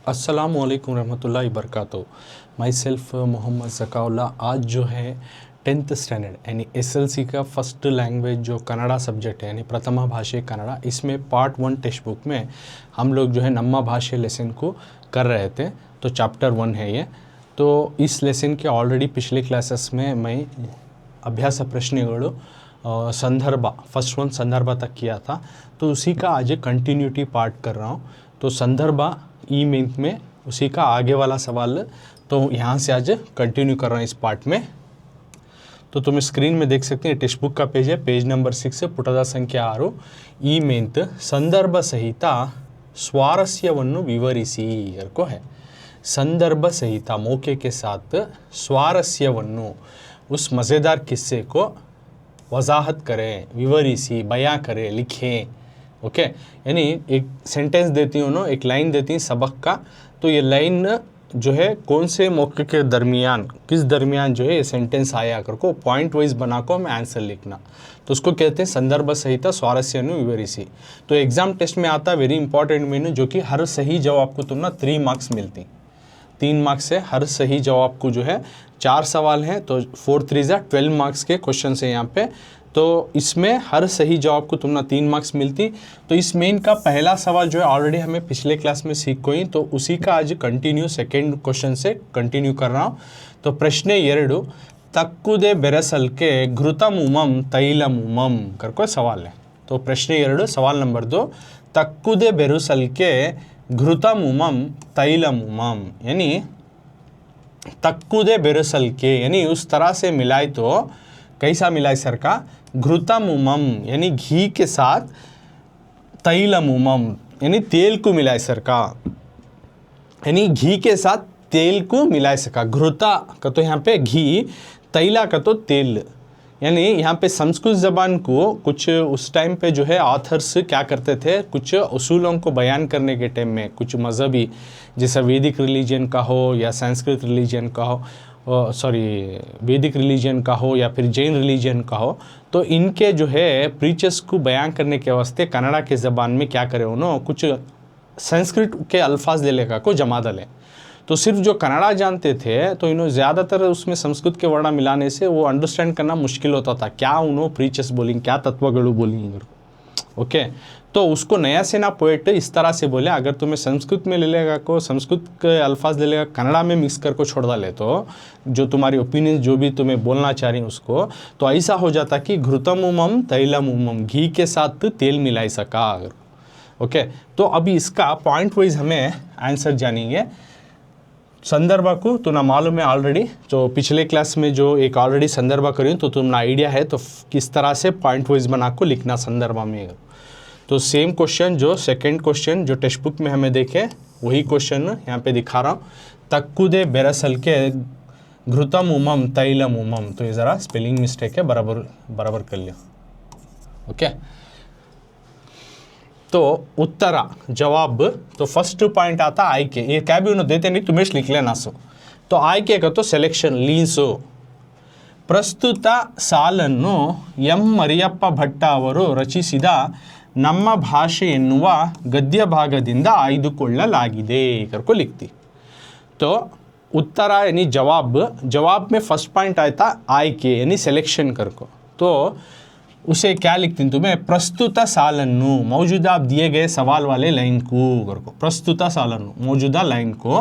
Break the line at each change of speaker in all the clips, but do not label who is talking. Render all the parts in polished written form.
अस्सलाम वालेकुम रहमतुल्लाहि बरकातहू। My self Mohammad Zakaullah. आज जो है 10th स्टैंडर्ड यानी एसएलसी का फर्स्ट लैंग्वेज जो कन्नड़ा सब्जेक्ट है यानी प्रथमा भाषे कन्नड़ा, इसमें पार्ट 1 टेक्स्ट बुक में हम लोग जो है नम्मा भाषे लेसन को कर रहे थे। तो चैप्टर 1 है ये। तो इस लेसन के ऑलरेडी पिछले क्लासेस में मैं अभ्यास प्रश्नಗಳು संदर्भ फर्स्ट 1 संदर्भ तक किया था, तो उसी का आज कंटिन्यूटी पार्ट कर रहा हूँ। तो संदर्भ ई मेंथ में उसी का आगे वाला सवाल, तो यहाँ से आज कंटिन्यू कर रहा हूँ इस पार्ट में। तो तुम स्क्रीन में देख सकते हैं, टेक्स्ट बुक का पेज है, पेज नंबर 6 ಪುಟದ ಸಂಖ್ಯೆ 6 ಈ मेंथ संदर्भ सहित स्वारस्यವನ್ನು विवरिಸಿ को है। संदर्भ सहित मौके के साथ स्वारस्यವನ್ನು उस मज़ेदार किस्से को वजाहत करें, विवरिसी बयां करें, लिखें। ओके यानी एक सेंटेंस देती हूँ ना, एक लाइन देती हैं सबक का, तो ये लाइन जो है कौन से मौके के दरमियान, किस दरमियान जो है ये सेंटेंस आया कर को पॉइंट वाइज बना को हमें आंसर लिखना, तो उसको कहते हैं संदर्भ सहित स्वारस्यनु विवरिसी। तो एग्जाम टेस्ट में आता वेरी इंपॉर्टेंट मीनू, जो कि हर सही जवाब को तुम ना 3 मार्क्स मिलती, 3 मार्क्स से हर सही जवाब को जो है 4 सवाल हैं, तो 4 3 12 मार्क्स के क्वेश्चन है यहाँ पे। तो इसमें हर सही जवाब को तुम ना 3 मार्क्स मिलती। तो इस मेन का पहला सवाल जो है ऑलरेडी हमें पिछले क्लास में सीख गई, तो उसी का आज कंटिन्यू सेकेंड क्वेश्चन से कंटिन्यू कर रहा हूँ। तो प्रश्न 2 तक्कुदे बेरसल्के घृतमुमम तैलमुमम करको सवाल है। तो प्रश्न 2 सवाल नंबर 2 तक्कुदे बेरुसल्के घृतमुमम तैलमुमम, यानी तक्कुदे बेरुसल्के यानी उस तरह से मिलाए, तो कैसा मिलाए सर का, घृतमुमम यानी घी के साथ, तैलमुमम यानी तेल को मिलाए सर का, यानी घी के साथ तेल को मिलाए सका। घृता का तो यहाँ पे घी, तैला का तो तेल, यानी यहाँ पे संस्कृत ज़बान को कुछ उस टाइम पे जो है ऑथर्स क्या करते थे, कुछ उसूलों को बयान करने के टाइम में कुछ मज़हबी, जैसा वैदिक रिलीजन का हो या संस्कृत रिलीजन का हो, वैदिक रिलीजन का हो या फिर जैन रिलीजन का हो, तो इनके जो है प्रीचर्स को बयान करने के वास्ते कन्नड़ा के ज़बान में क्या करे उन्होंने कुछ संस्कृत के अल्फाज ले लेगा को जमा डाले। तो सिर्फ जो कन्नड़ा जानते थे तो इन्होंने ज़्यादातर उसमें संस्कृत के वर्ड मिलाने से वो अंडरस्टैंड करना मुश्किल होता था, क्या उन्होंने प्रीचर्स बोलेंगे, क्या तत्वगणु बोलेंगे। ओके तो उसको नया सेना पोएट इस तरह से बोले, अगर तुम्हें संस्कृत में ले लेगा को संस्कृत के अल्फाज ले लेगा, कन्नड़ा में मिक्स कर को छोड़ डाले, तो जो तुम्हारी ओपिनियन जो भी तुम्हें बोलना चाह रही उसको, तो ऐसा हो जाता कि घृतमुमम तैलमुमम, घी के साथ तेल मिलाई सका। ओके तो अभी इसका पॉइंट वाइज हमें आंसर जानेंगे। संदर्भ को तो ना मालूम है ऑलरेडी, तो पिछले क्लास में जो एक ऑलरेडी संदर्भ करी तो तुम ना आइडिया है, तो किस तरह से पॉइंट वाइज बना को लिखना संदर्भ में। तो सेम क्वेश्चन जो सेकंड क्वेश्चन जो टेक्स्ट बुक में हमें देखे वही क्वेश्चन यहाँ पे दिखा रहा हूँ। तक्कुदे बेरसल्के घृतमुमम तैलमुमम, तो ये ज़रा स्पेलिंग मिस्टेक है, बराबर कर लिया। ओके तो उत्तर जवाब, तो फर्स्ट पॉइंट आता आयके, ये क्या भी उन्होंने देते नहीं, तुम्हें लिख लेना सो। तो आयके का तो सिलेक्शन लीसो। ಪ್ರಸ್ತುತ ಸಾಲನ್ನು ಎಂ ಮರಿಯಪ್ಪ ಭಟ್ಟ ಅವರು ರಚಿಸಿದ ನಮ್ಮ ಭಾಷೆ ಎನ್ನುವ ಗದ್ಯ ಭಾಗದಿಂದ ಆಯ್ದುಕೊಳ್ಳಲಾಗಿದೆ करको लिखती। तो उत्तर यानी जवाब में फर्स्ट पॉइंट आया था आयके यानी सिलेक्शन करको, तो उसे क्या लिखती तुम्हें, प्रस्तुत सालन्नु मौजूदा दिए गए सवाल वाले लाइन को करको, प्रस्तुत सालन्नु मौजूदा लाइन को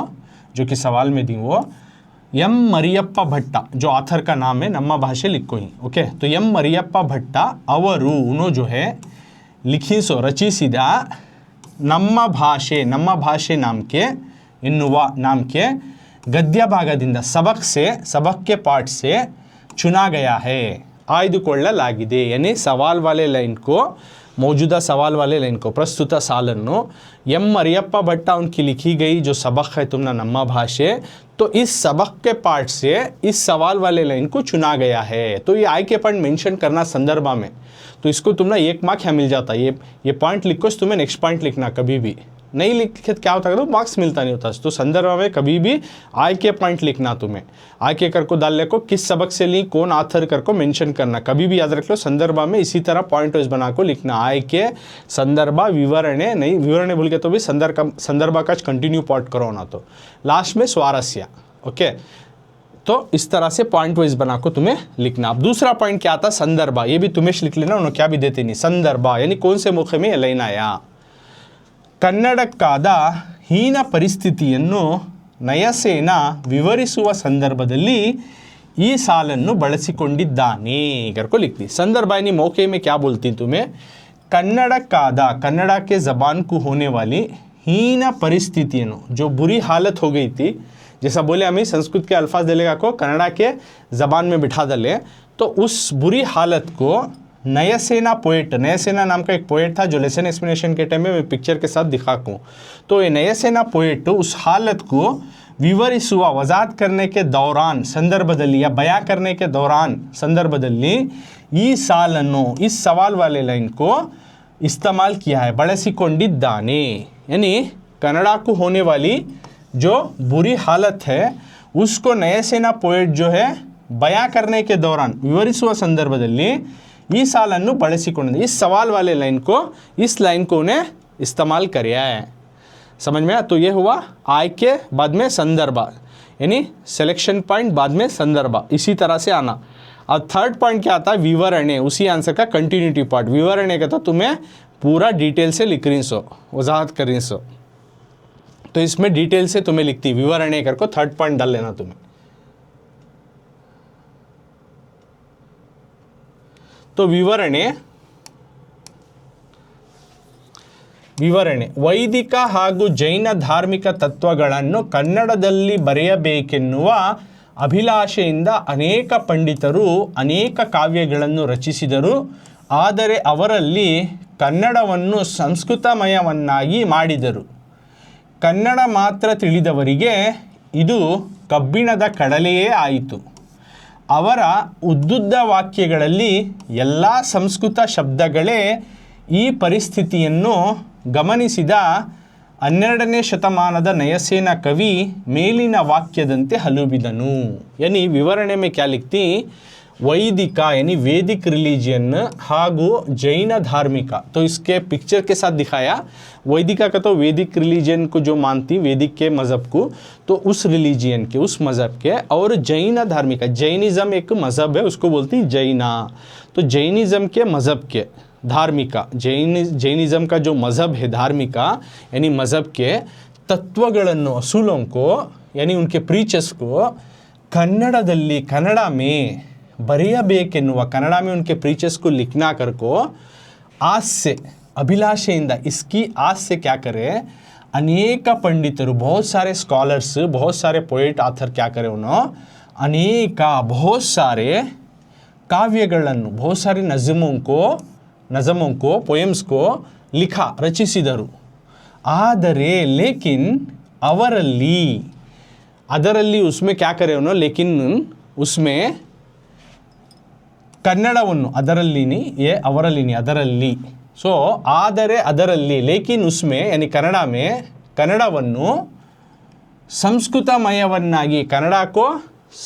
जो कि सवाल में दी वो एम मरियप्पा भट्टा जो ऑथर का नाम है, नम्मा भाषे लिखो ही। ओके तो एम मरियप्पा भट्टा अवरु उन्होंने जो है लिखिसो रचिसिदा नम्मा भाषे नाम के इन्नुवा नाम के गद्य भागदिंदा सबक के पार्ट से चुना गया है, आಯ್ದುಕೊಳ್ಳಲಾಗಿದೆ, यानी सवाल वाले लाइन को, मौजूदा सवाल वाले लाइन को प्रस्तुत सालन्नु एम मरियप्पा भट्टा उनकी लिखी गई जो सबक है तुमना नम्मा भाषे, तो इस सबक के पार्ट से इस सवाल वाले लाइन को चुना गया है। तो ये आई के पॉइंट मेंशन करना संदर्भ में, तो इसको तुम ना 1 मार्क यहाँ मिल जाता है। ये पॉइंट लिखो, तुम्हें नेक्स्ट पॉइंट लिखना कभी भी। नहीं लिखे तो क्या होता है, तो मार्क्स मिलता नहीं होता। तो संदर्भ में कभी भी आय के पॉइंट लिखना, तुम्हें आय के कर को डालने को किस सबक से ली, कौन आथर कर को मेंशन करना, कभी भी याद रख लो। संदर्भ में इसी तरह पॉइंट वाइज बना को लिखना, आय के संदर्भ विवरणे, नहीं विवरणे भूल के तो भी संदर्भ का कंटिन्यू पॉइंट करो ना, तो लास्ट में स्वारस्य। ओके, तो इस तरह से पॉइंट वाइज बना को तुम्हें लिखना। अब दूसरा पॉइंट क्या आता, संदर्भ, ये भी तुम्हें लिख लेना, उन्होंने क्या भी देते नहीं। संदर्भ यानी कौन से मुख में लाइन आया, ಕನ್ನಡಕ್ಕಾದ ಹೀನ ಪರಿಸ್ಥಿತಿಯನ್ನು ನಯಸೇನ ವಿವರಿಸುವ ಸಂದರ್ಭದಲ್ಲಿ ಈ ಸಾಲನ್ನು ಬಳಸಿಕೊಂಡಿದ್ದಾನೆ करको लिखती। संदर्भ यानी मौके में क्या बोलती तुम्हें, कन्नड़क्कादा, कन्नड़ा के ज़बान को होने वाली हीन परिस्थितियों, जो बुरी हालत हो गई थी, जैसा बोले हमें संस्कृत के अल्फाज दिलेगा को कन्नड़ा के ज़बान में बिठा डाले, तो उस बुरी हालत को नयसेना पोएट, नयसेना नाम का एक पोएट था जो लेसन एक्सप्लेनेशन के टाइम में मैं पिक्चर के साथ दिखाऊँ, तो ये नयसेना पोएट उस हालत को विवरिಸುವ, वजाहत करने के दौरान संदर्भದಲ್ಲಿ या बयां करने के दौरान संदर्भದಲ್ಲಿ ಈ ಸಾಲನ್ನು, इस सवाल वाले लाइन को इस्तेमाल किया है, ಬಳಸಿಕೊಂಡಿದ್ದಾನೆ। यानी कन्नड़ा को होने वाली जो बुरी हालत है उसको नयसेना पोएट जो है बयां करने के दौरान विवरिಸುವ संदर्भದಲ್ಲಿ ಈ ಸಾಲನ್ನು ಬಳಸಿಕೊಂಡಿದೆ, इस सवाल वाले लाइन को, इस लाइन को उन्हें इस्तेमाल किया है। समझ में? तो ये हुआ आय के बाद में संदर्भ, यानी सिलेक्शन पॉइंट बाद में संदर्भ, इसी तरह से आना। अब थर्ड पॉइंट क्या आता है, विवरणे, उसी आंसर का कंटिन्यूटी पार्ट। विवरणे का तो तुम्हें पूरा डिटेल से लिख रही सो, वजाहत कर रही सो, तो इसमें डिटेल से तुम्हें लिखती विवरणे कर को थर्ड पॉइंट डाल लेना तुम्हें। तो विवरणे ವೈದಿಕ ಹಾಗೂ ಜೈನ ಧಾರ್ಮಿಕ ತತ್ವಗಳನ್ನು ಕನ್ನಡದಲ್ಲಿ ಬರೆಯಬೇಕೆನ್ನುವ ಅಭಿಲಾಷೆಯಿಂದ ಅನೇಕ ಪಂಡಿತರು ಅನೇಕ ಕಾವ್ಯಗಳನ್ನು ರಚಿಸಿದರು. ಆದರೆ ಅವರಲ್ಲಿ ಕನ್ನಡವನ್ನು ಸಂಸ್ಕೃತಮಯವನ್ನಾಗಿ ಮಾಡಿದರು. ಕನ್ನಡ ಮಾತ್ರ ತಿಳಿದವರಿಗೆ ಇದು ಕಬ್ಬಿಣದ ಕಡಲೆಯೇ ಆಯಿತು. ಅವರ ಉದ್ದುದ್ದ ವಾಕ್ಯಗಳಲ್ಲಿ ಎಲ್ಲ ಸಂಸ್ಕೃತ ಶಬ್ದಗಳೇ ಈ ಪರಿಸ್ಥಿತಿಯನ್ನು ಗಮನಿಸಿದ 12ನೇ ಶತಮಾನದ ನಯಸೇನ कवि ಮೇಲಿನ ವಾಕ್ಯದಂತೆ ಹಲುಬಿದನು। यानी विवरणे में क्या लिखती, वैदिक यानी वैदिक रिलीजियन ಹಾಗೂ जैन धार्मिक, तो इसके पिक्चर के साथ दिखाया। वैदिका का तो वैदिक रिलीजियन को जो मानती, वैदिक के मज़हब को, तो उस रिलीजियन के, उस मज़हब के, और जैन धार्मिक, जैनिज़्म एक मज़हब है उसको बोलती जैना, तो जैनिज़्म के मज़हब के धार्मिका, जैनिज़्म का जो मज़हब है धार्मिका, यानी मज़हब के तत्वಗಳನ್ನು, असूलों को, यानी उनके प्रीचर्स को कन्नड़दल्ली, कन्नड़ा में बರೆಯಬೇಕೆನ್ನುವ, कन्नड़ा में उनके प्रीचर्स को लिखना कर को आज से अभिलाषेಯಿಂದ, इसकी आज से क्या करे, अनेक पंडितರು, बहुत सारे स्कॉलर्स, बहुत सारे पोएट आथर क्या करे, उन्होंने अनेक बहुत सारे काव्यಗಳನ್ನು, बहुत सारे नज़मों को पोएम्स को लिखा, रचिसिದರು. ಆದರೆ लेकिन ಅವರಲ್ಲಿ, ಅದರಲ್ಲಿ उसमें क्या करे उन्होंने, लेकिन उसमें ಕನ್ನಡವನ್ನು, ಅದರಲ್ಲಿನಿ, ये ಅವರಲ್ಲಿನಿ, ಅದರಲ್ಲಿ, सो ಆದರೆ ಅದರಲ್ಲಿ, लेकिन उसमें यानी कन्नड़ा में, कन्नड़ವನ್ನು ಸಂಸ್ಕೃತಮಯವನ್ನಾಗಿ, कन्नड़ा को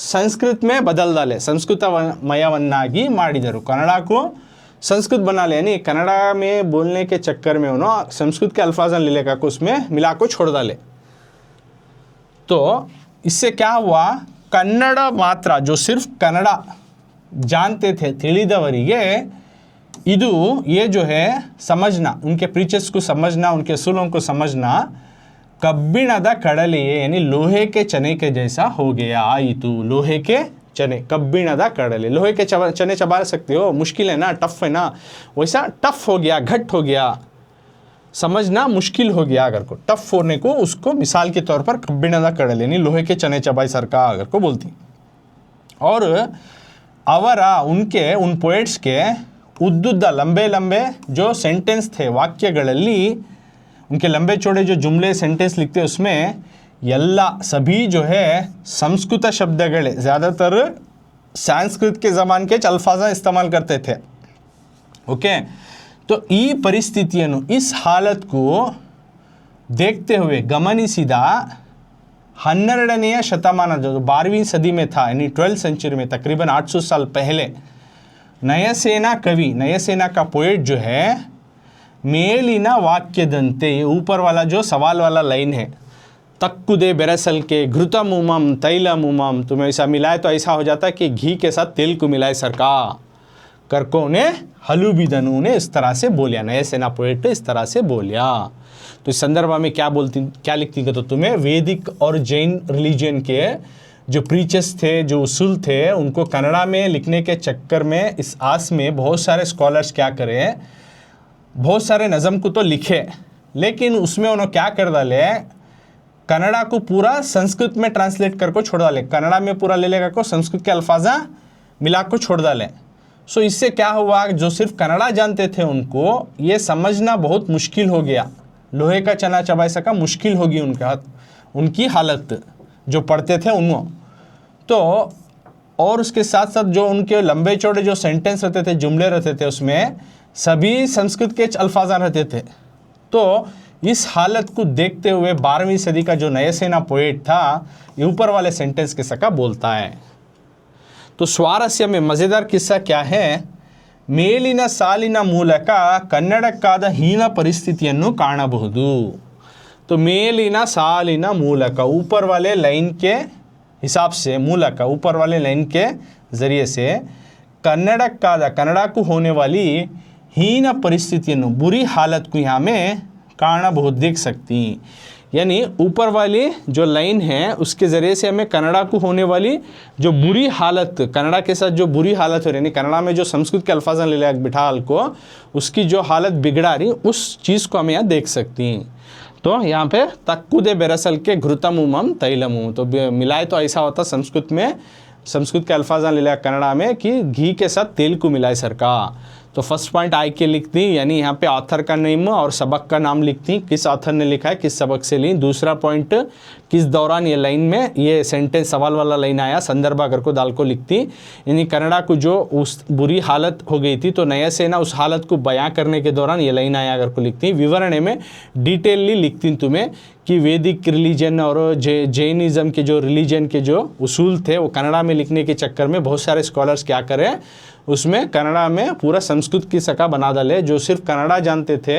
संस्कृत में बदल डाले, संस्कृतमಯವನ್ನಾಗಿ ಮಾಡಿದರು, कन्नड़ा को संस्कृत बना ले, यानी कन्नड़ा में बोलने के चक्कर में उन्होंने संस्कृत के अल्फाज ले लेकर को उसमें मिला को छोड़ डाले। तो इससे क्या हुआ, कन्नड़ मात्र, जो सिर्फ कन्नड़ा जानते थे ತಿಳಿದವರಿಗೆ ಇದು, ये जो है समझना, उनके प्रीचर्स को समझना, उनके असूलों को समझना कब्बिणದ ಕಡಲೆಯೇ, यानी लोहे के चने के जैसा हो गया, आಯಿತು, लोहे के चने, कब्बिणದ ಕಡಲೆ, लोहे के चने चबा सकते हो, मुश्किल है ना, टफ है ना, वैसा टफ हो गया, घट हो गया, समझना मुश्किल हो गया अगर को, टफ होने को उसको मिसाल के तौर पर कब्बिणದ ಕಡಲೆ, यानी लोहे के चने चबाई सरका अगर को बोलती। और ಅವರ, उनके, उन पोएट्स के उद्दुद्द, लंबे लंबे जो सेंटेंस थे, वाक्यಗಳಲ್ಲಿ उनके लंबे चौड़े जो जुमले सेंटेंस लिखते उसमें यल्ला, सभी जो है संस्कृत शब्दगले, ज़्यादातर संस्कृत के ज़बान के अल्फाज़ा इस्तेमाल करते थे। ओके, तो ಈ ಪರಿಸ್ಥಿತಿಯನ್ನು, इस हालत को देखते हुए गमनिसिद 12ನೇ शतमान जो 12वीं सदी में था, यानी 12th सेंचुरी में, तकरीबन 800 साल पहले, नयसेना कवि, नयसेना का पोएट जो है, मेलिना वाक्यदंते, ये ऊपर वाला जो सवाल वाला लाइन है, तक्कुदे बेरसल के घृतम उमम तैलम उमम, तुम्हें ऐसा मिलाए तो ऐसा हो जाता है कि घी के साथ तेल को मिलाए सरका, करको ने हलुबिदनु ने इस तरह से बोलिया, नयसेना पोएट इस तरह से बोलिया। तो इस संदर्भ में क्या लिखती है, तो तुम्हें वैदिक और जैन रिलीजन के जो प्रीचर्स थे, जो उसूल थे, उनको कन्नड़ा में लिखने के चक्कर में इस आस में बहुत सारे स्कॉलर्स क्या करें, बहुत सारे नज़म को तो लिखे, लेकिन उसमें उन्होंने क्या कर डाले, कन्नड़ा को पूरा संस्कृत में ट्रांसलेट करके छोड़ डाले, कन्नड़ा में पूरा ले लेगा को संस्कृत के अल्फाजा मिला को छोड़ डाले। सो इससे क्या हुआ, जो सिर्फ कन्नड़ा जानते थे उनको ये समझना बहुत मुश्किल हो गया, लोहे का चना चबा सका मुश्किल होगी उनकी हालत जो पढ़ते थे उनको। तो और उसके साथ साथ जो उनके लंबे चौड़े जो सेंटेंस रहते थे, जुमले रहते थे, उसमें सभी संस्कृत के अल्फाजा रहते थे। तो इस हालत को देखते हुए 12वीं सदी का जो नयसेना पोएट था, ये ऊपर वाले सेंटेंस के सका बोलता है। तो स्वारस्य में मज़ेदार किस्सा क्या है, ಮೇಲಿನ ಸಾಲಿನ ಮೂಲಕ ಕನ್ನಡಕ್ಕಾದ ಹೀನ ಪರಿಸ್ಥಿತಿಯನ್ನು ಕಾಣಬಹುದು। तो ಮೇಲಿನ ಸಾಲಿನ ಮೂಲಕ, ऊपर वाले लाइन के हिसाब से, मूलक ऊपर वाले लाइन के ज़रिए से, कन्नडक्काದ कन्नड़ा को होने वाली हीन परिस्थितियों, बुरी हालत को यहाँ में कारणभूत देख सकती। यानी ऊपर वाली जो लाइन है उसके ज़रिए से हमें कन्नड़ा को होने वाली जो बुरी हालत, कन्नड़ा के साथ जो बुरी हालत हो रही है, कन्नड़ा में जो संस्कृत के अल्फाज ले लिया बिठाल को, उसकी जो हालत बिगड़ा रही, उस चीज़ को हमें यहाँ देख सकती हैं। तो यहाँ पे तक्कुदे बेरसल के घृतम उमम तैलम उम, तो मिलाए तो ऐसा होता संस्कृत में, संस्कृत के अल्फाजा ले लिया कन्नड़ा में कि घी के साथ तेल को मिलाए सरका। तो फर्स्ट पॉइंट आई के लिखती, यानी यहाँ पे ऑथर का नेम और सबक का नाम लिखती, किस ऑथर ने लिखा है, किस सबक से ली। दूसरा पॉइंट, किस दौरान ये लाइन में ये सेंटेंस सवाल वाला लाइन आया, संदर्भ अगर को दाल को लिखती, यानी कन्नड़ा को जो उस बुरी हालत हो गई थी, तो नयसेना उस हालत को बयां करने के दौरान ये लाइन आया अगर को लिखती। विवरण में डिटेलली लिखती तुम्हें कि वैदिक रिलीजन और जैनिज़्म के जो रिलीजन के जो उसूल थे वो कन्नड़ा में लिखने के चक्कर में बहुत सारे स्कॉलर्स क्या करें, उसमें कन्नड़ा में पूरा संस्कृत की सका बना डाले। जो सिर्फ कन्नड़ा जानते थे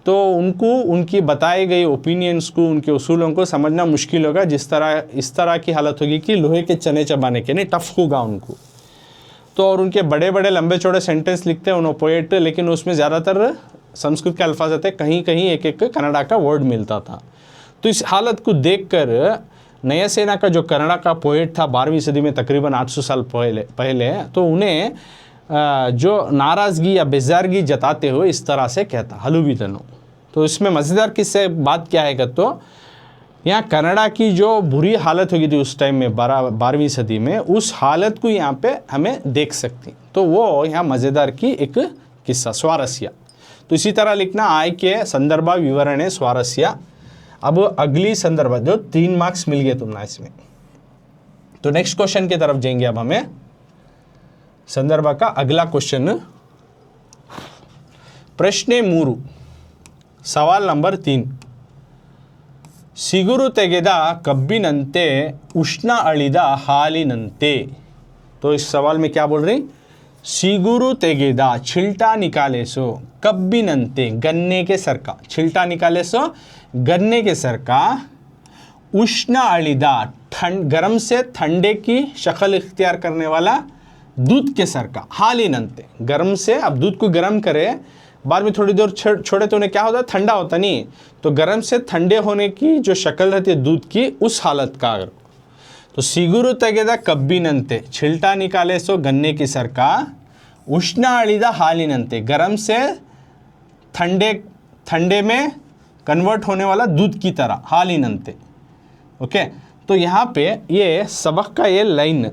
तो उनको उनकी बताई गई ओपिनियंस को, उनके उसूलों को समझना मुश्किल होगा, इस तरह की हालत होगी कि लोहे के चने चबाने के नहीं, टफ होगा उनको। तो और उनके बड़े बड़े लंबे चौड़े सेंटेंस लिखते हैं उन्होंने पोएट, लेकिन उसमें ज़्यादातर संस्कृत के अल्फाज थे, कहीं कहीं एक एक कन्नड़ा का वर्ड मिलता था। तो इस हालत को देखकर नयसेना का जो कन्नड़ा का पोएट था 12वीं सदी में, तकरीबन 800 साल पहले, तो उन्हें जो नाराज़गी या बेजारगी जताते हुए इस तरह से कहता, हलुबिदनु। तो इसमें मज़ेदार किससे बात क्या है, तो यहाँ कन्नड़ा की जो बुरी हालत हो गई थी उस टाइम में 12वीं सदी में, उस हालत को यहाँ पे हमें देख सकती। तो वो यहाँ मज़ेदार की एक किस्सा, स्वारस्य। तो इसी तरह लिखना, आय के संदर्भ विवरण है स्वारस्य। अब अगली संदर्भ जो 3 मार्क्स मिल गए तुमने इसमें। तो नेक्स्ट क्वेश्चन की तरफ जाएंगे अब हमें। संदर्भ का अगला क्वेश्चन, प्रश्न 3, सवाल नंबर 3, सिगुरु तेಗೆದ कब्बिनंते उष्ण अळिದ हालिनंते। तो इस सवाल में क्या बोल रही, सिगुरु तेಗೆದ, छिलटा निकाले सो, कब्बिनंते, गन्ने के सर का, छिलटा निकाले सो गन्ने के सर का, उष्ण अळिದ, गर्म से ठंडे की शक्ल इख्तियार करने वाला दूध के सर का, हालिनंते, गर्म से, अब दूध को गर्म करे, बाद में थोड़ी देर छोड़े तो उन्हें क्या होता है, ठंडा होता नहीं, तो गर्म से ठंडे होने की जो शक्ल रहती है दूध की, उस हालत का। अगर तो सिगुरु तेಗೆದ कब्बिनंते, छिलटा निकाले सो गन्ने की सर का, उष्ण अळिದ हालिनंते, गर्म से ठंडे में कन्वर्ट होने वाला दूध की तरह, हालिनंते। ओके, तो यहाँ पे ये सबक का ये लाइन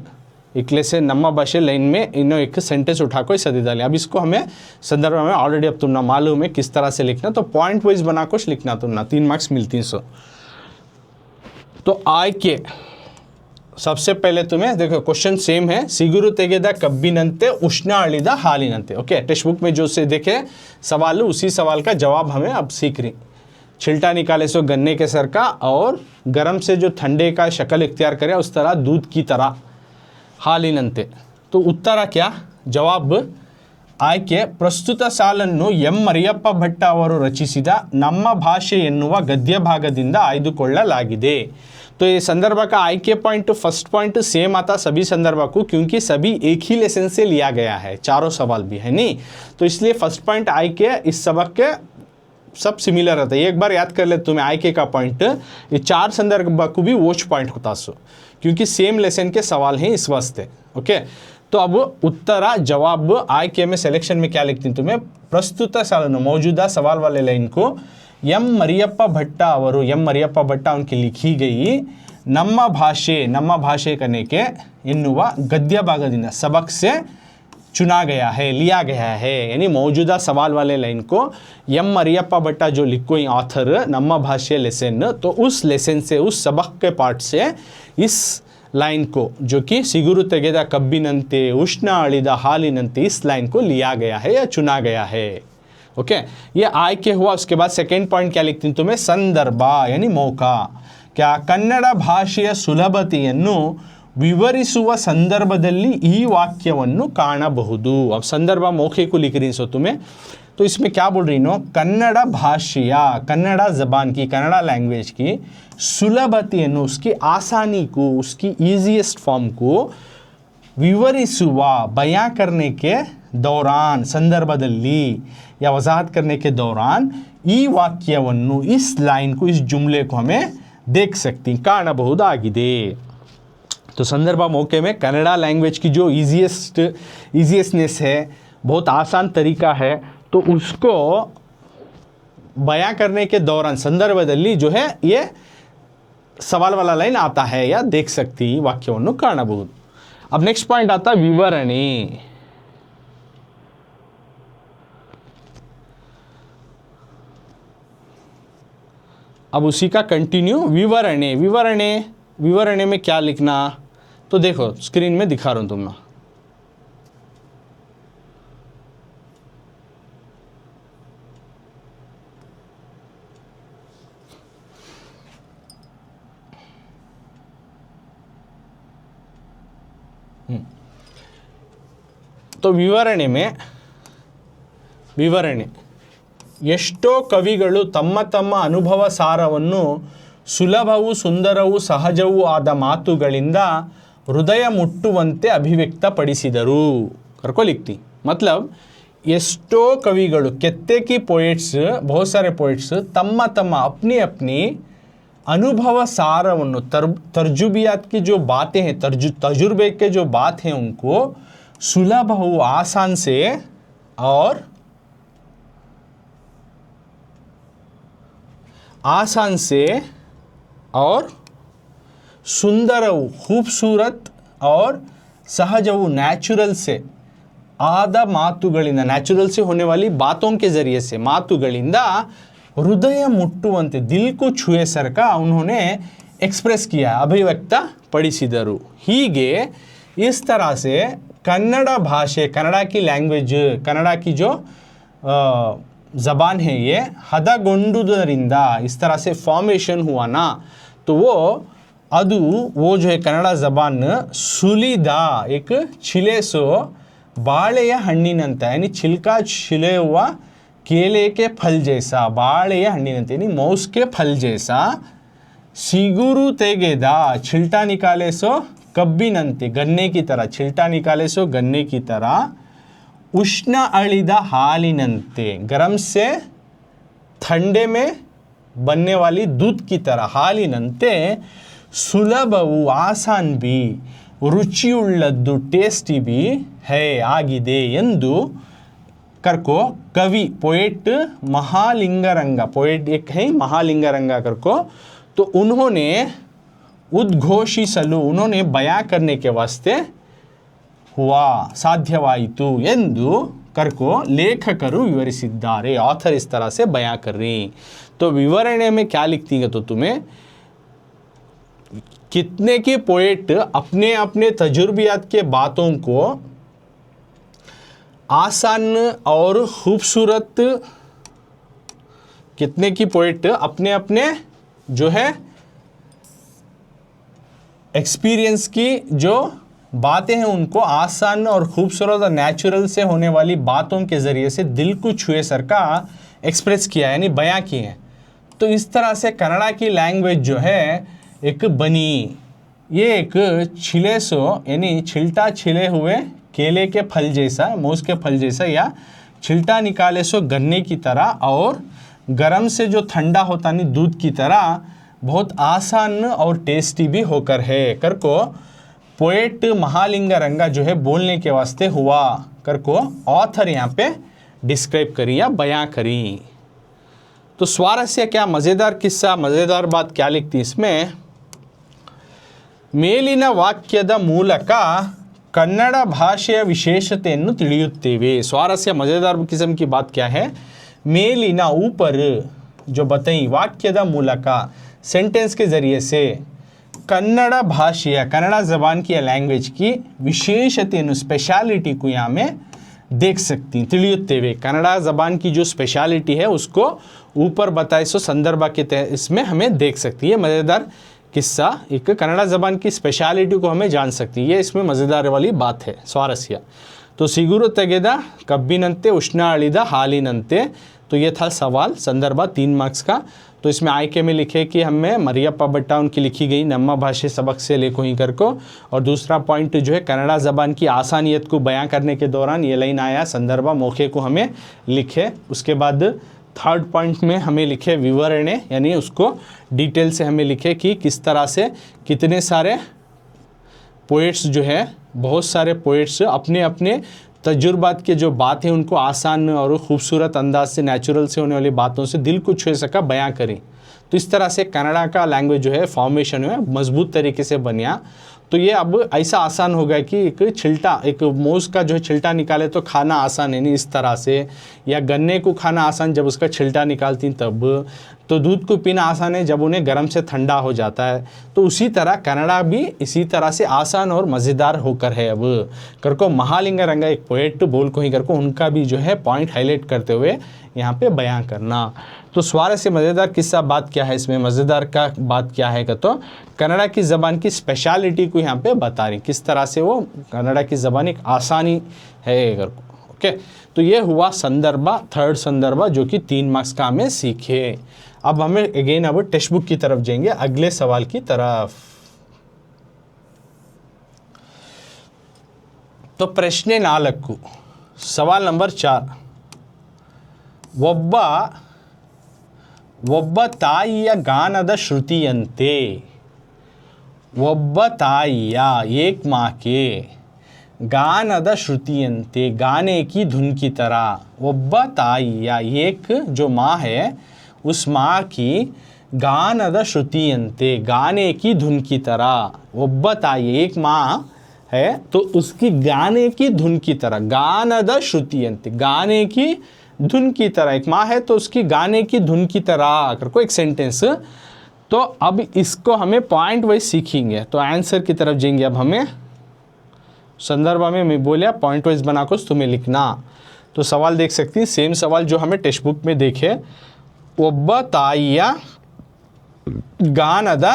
इकले से नम्मा भाषे लाइन में इन्हों एक सेंटेंस उठा को सदी डाले। अब इसको हमें संदर्भ में ऑलरेडी अब तुमने मालूम है किस तरह से लिखना, तो पॉइंट वाइज बना कुछ लिखना तुमने, 3 मार्क्स मिलती हैं। सो तो आय के सबसे पहले तुम्हें देखो क्वेश्चन सेम है, सिगुरु तेಗೆದ कब्बिनंते उष्ण अळिದ हालिनंते। ओके, टेक्स्ट बुक में जो से देखे सवाल, उसी सवाल का जवाब हमें अब सीख रही। छिलटा निकाले सो गन्ने के सर का, और गर्म से जो ठंडे का शक्ल इख्तियार करे उस तरह दूध की तरह ಹಾಲಿನಂತೆ. तो उत्तर क्या? जवाब ಆಯ್ಕೆ ಪ್ರಸ್ತುತ ಸಾಲನ್ನು ಎಂ ಮರಿಯಪ್ಪ ಭಟ್ಟ ಅವರು ರಚಿಸಿದ ನಮ್ಮ ಭಾಷೆ ಎನ್ನುವ ಗದ್ಯ ಭಾಗದಿಂದ ಆಯ್ದುಕೊಳ್ಳಲಾಗಿದೆ. तो ये संदर्भ का आईके पॉइंट फर्स्ट पॉइंट सेम आता सभी संदर्भ को, क्योंकि सभी एक ही लेसन से लिया गया है, चारों सवाल भी है नहीं, तो इसलिए फर्स्ट पॉइंट आईके इस सबक के सब सिमिलर रहता है. एक बार याद कर ले तुम्हें आईके का पॉइंट, ये चार संदर्भ को भी वोच पॉइंट होता सो, क्योंकि सेम लेसन के सवाल हैं इस वास्ते. ओके, तो अब उत्तर जवाब आईके में सिलेक्शन में क्या लिखती हूँ तुम्हें, प्रस्तुत सालन मौजूदा सवाल वाले लाइन को एम मरियप्पा भट्ट अवरु, एम मरियप्पा भट्ट उनकी लिखी गई ನಮ್ಮ भाषे करने के ಎನ್ನುವ गद्य भागದಿಂದ सबक से चुना गया है, लिया गया है. यानी मौजूदा सवाल वाले लाइन को एम मरियप्पा भट्ट जो लिखो ऑथर ನಮ್ಮ भाषे लेसन, तो उस लेसन से उस सबक के पार्ट से इस लाइन को जो कि सिಗುರು ತೆಗೆದ ಕಬ್ಬಿನಂತೆ ಉಷ್ಣ ಅಳಿದ ಹಾಲಿನಂತೆ इस लाइन को लिया गया है या चुना गया है. ओके, ये आಯ್ಕೆ हुआ. उसके बाद सेकेंड पॉइंट क्या लिखती हूँ तुम्हें, संदर्भ यानी मौका. क्या ಕನ್ನಡ ಭಾಷೆಯ ಸುಲಭತೆಯನ್ನು ವಿವರಿಸುವ ಸಂದರ್ಭದಲ್ಲಿ ಈ ವಾಕ್ಯವನ್ನು ಕಾಣಬಹುದು. अब संदर्भ मौके को लिख रही सो तुम्हें, तो इसमें क्या बोल रही नो, कन्नड़ भाषा, कन्नड़ा ज़बान की, कन्नड़ा लैंग्वेज की सुलभतेಯನ್ನು, उसकी आसानी को, उसकी ईजीएस्ट फॉर्म को विवरिಸುವ, बयां करने के दौरान, संदर्भದಲ್ಲಿ या वजाहत करने के दौरान ಈ ವಾಕ್ಯವನ್ನು, इस लाइन को, इस जुमले को हमें देख सकती, ಕಾಣಬಹುದಾಗಿದೆ. तो संदर्भ मौके में कन्नड़ा लैंग्वेज की जो ईजीएस्टनेस है, बहुत आसान तरीका है, तो उसको बयां करने के दौरान संदर्भದಲ್ಲಿ जो है ये सवाल वाला लाइन आता है या देख सकती वाक्यವನ್ನು ಕಾಣಬಹುದು. अब नेक्स्ट पॉइंट आता विवರಣೆ. अब उसी का कंटिन्यू विवरणे. विवरणे में क्या लिखना, तो देखो स्क्रीन में दिखा रहा हूं तुम ना. तो ವಿವರಣೆ ಎಷ್ಟೋ ಕವಿಗಳು ತಮ್ಮ ತಮ್ಮ ಅನುಭವ ಸಾರವನ್ನು ಸುಲಭವೂ ಸುಂದರವೂ ಸಹಜವೂ ಆದ ಮಾತುಗಳಿಂದ ಹೃದಯ ಮುಟ್ಟುವಂತೆ ಅಭಿವ್ಯಕ್ತಪಡಿಸಿದರು. ಕರ್ಕೋ लिखती, मतलब ಎಷ್ಟೋ ಕವಿಗಳು, कितने की पोएट्स, बहुत सारे पोएट्स तम्मा तम्मा अपनी अपनी अनुभव सारವನ್ನು, तर्जुबियात की जो बातें हैं, तजुर्बे के जो बात हैं, उनको सुलभ हो, आसान से और सुंदर, खूबसूरत और सहज, नेचुरल से आद मातुಗಳಿಂದ, नेचुरल से होने वाली बातों के जरिए से, मातुಗಳಿಂದ हृदय मुट्टुವಂತೆ, दिल को छुए सर का उन्होंने एक्सप्रेस किया, अभिव्यक्त पडिಸಿದರು. ಹೀಗೆ इस तरह से कन्नड़ भाषे, कन्नड़ा की लैंग्वेज, कन्नड़ा की जो ज़बान है, ये हदगोंडुदरिंदा, इस तरह से फॉर्मेशन हुआ ना, तो वो जो है कन्नड़ा ज़बान सुलिदा, एक छिले सो बाಳೆಯ ಹಣ್ಣಿನಂತೆ, यानी छिलका छिले हुआ केले के फल जैसा, बाಳೆಯ हण्ಣಿನಂತೆ यानी मौस के फल जैसा, सिಗುರು ತೆಗೆದ, छिलटा निकाले सो कब्बिनंते, गन्ने की तरह, छिलटा निकाले सो गन्ने की तरह, उष्ण अಳಿದ हालिनंते, गरम से ठंडे में बनने वाली दूध की तरह, हालिनंते सुलभवु, आसान भी, रुचियुಳ್ಳದ್ದು, टेस्टी भी है, आಗಿದೆ ಎಂದು करको कवि, पोएट महालिंगरंगा, पोएट एक है महालिंगरंगा करको, तो उन्होंने उद्घोषिसಲು, उन्होंने बयां करने के वास्ते हुआ, ಸಾಧ್ಯವಾಯಿತು ಎಂದು करको लेखकರು विवरिಸಿದ್ದಾರೆ. ऑथर इस तरह से बयां कर रही. तो विवरणे में क्या लिखती है, तो तुम्हें कितने के पोएट अपने अपने तजुर्बियात के बातों को आसान और खूबसूरत कितने की पोएट अपने अपने जो है एक्सपीरियंस की जो बातें हैं उनको आसान और खूबसूरत और नेचुरल से होने वाली बातों के ज़रिए से दिल को छुए सर का एक्सप्रेस किया, यानी बयां किए हैं। तो इस तरह से कन्नड़ा की लैंग्वेज जो है एक बनी, ये एक छिले सो यानी छिलटा छिले हुए केले के फल जैसा, मूस के फल जैसा, या छिलटा निकाले सो गन्ने की तरह और गरम से जो ठंडा होता नहीं दूध की तरह बहुत आसान और टेस्टी भी होकर है कर को पोएट महालिंग रंगा जो है बोलने के वास्ते हुआ कर को ऑथर यहाँ पे डिस्क्राइब करी या बयां करी। तो स्वारस्य क्या, मज़ेदार किस्सा, मज़ेदार बात क्या लिखती इसमें, ಮೇಲಿನ ವಾಕ್ಯದ ಮೂಲಕ ಕನ್ನಡ ಭಾಷೆಯ ವಿಶೇಷತೆಯನ್ನು ತಿಳಿಯುತ್ತೇವೆ। स्वारस्य मज़ेदार किस्म की बात क्या है, ಮೇಲಿನ ऊपर जो बताई वाक्यದ ಮೂಲಕ सेंटेंस के ज़रिए से कन्नड़ भाषा कन्नड़ा ज़बान की लैंग्वेज की विशेषतेಯನ್ನು स्पेशलिटी को यहाँ में देख सकती हैं। ತಿಳಿಯುತ್ತೇವೆ कन्नड़ा ज़बान की जो स्पेशलिटी है उसको ऊपर बताए सो संदर्भ के तहत इसमें हमें देख सकती है। मज़ेदार किस्सा एक कन्नड़ा ज़बान की स्पेशलिटी को हमें जान सकती है, ये इसमें मज़ेदार वाली बात है स्वारस्य। तो सिगुरु ತೆಗೆದ ಕಬ್ಬಿನಂತೆ ಉಷ್ಣ ಅಳಿದ ಹಾಲಿನಂತೆ, तो ये था सवाल संदर्भ 3 मार्क्स का। तो इसमें आयके में लिखे कि हमें मरियप्पा भट्टा उनकी लिखी गई नम्मा भाषे सबक से लेखो ही कर को, और दूसरा पॉइंट जो है कन्नड़ा ज़बान की आसानियत को बयां करने के दौरान ये लाइन आया संदर्भ मौके को हमें लिखे। उसके बाद थर्ड पॉइंट में हमें लिखे विवरणे, यानी उसको डिटेल से हमें लिखे कि किस तरह से कितने सारे पोएट्स जो है, बहुत सारे पोएट्स अपने अपने तजुर्बात के जो बात है उनको आसान और ख़ूबसूरत अंदाज से नेचुरल से होने वाली बातों से दिल को छू सका बयां करें। तो इस तरह से कन्नड़ा का लैंग्वेज जो है फॉर्मेशन है मजबूत तरीके से बनिया। तो ये अब ऐसा आसान हो गया कि एक छिलटा, एक मूस का जो है छिलटा निकाले तो खाना आसान है नहीं इस तरह से, या गन्ने को खाना आसान जब उसका छिलटा निकालती तब, तो दूध को पीना आसान है जब उन्हें गर्म से ठंडा हो जाता है। तो उसी तरह कन्नड़ा भी इसी तरह से आसान और मज़ेदार होकर है। अब कर को महालिंग रंगा एक पोएट बोल को ही कर को उनका भी जो है पॉइंट हाईलाइट करते हुए यहाँ पे बयां करना। तो स्वारस्य मज़ेदार किस्सा बात क्या है, इसमें मज़ेदार का बात क्या है तो कन्नड़ा की ज़बान की स्पेशलिटी को यहाँ पे बता रही, किस तरह से वो कन्नड़ा की ज़बान एक आसानी है कर को। ओके, तो ये हुआ संदर्भ, थर्ड संदर्भ जो कि 3 मार्क्स का हमें सीखे। अब हमें अगेन अब टेक्स्ट बुक की तरफ जाएंगे, अगले सवाल की तरफ। तो प्रश्न 4 सवाल नंबर 4, ಒಬ್ಬ ತಾಯಿಯ ಗಾನದ ಶ್ರುತಿಯಂತೆ, ಒಬ್ಬ ತಾಯಿಯ एक माँ के गानद श्रुतियंते गाने की धुन की तरह, ಒಬ್ಬ ताइया एक जो माँ है उस माँ की गानद श्रुतियंते गाने की धुन की तरह, ಒಬ್ಬ ताई एक माँ है तो उसकी गाने की धुन की तरह, गानद श्रुतियंते गाने की धुन की तरह, एक माँ है तो उसकी गाने की धुन की तरह कर को एक सेंटेंस। तो अब इसको हमें पॉइंट वाइज सीखेंगे, तो आंसर की तरफ जाएंगे। अब हमें संदर्भ में मैं बोलिया पॉइंट वाइज बना को तुम्हें लिखना। तो सवाल देख सकती हैं, सेम सवाल जो हमें टेक्स्ट बुक में देखे, ಒಬ್ಬ ತಾಯಿಯ गानद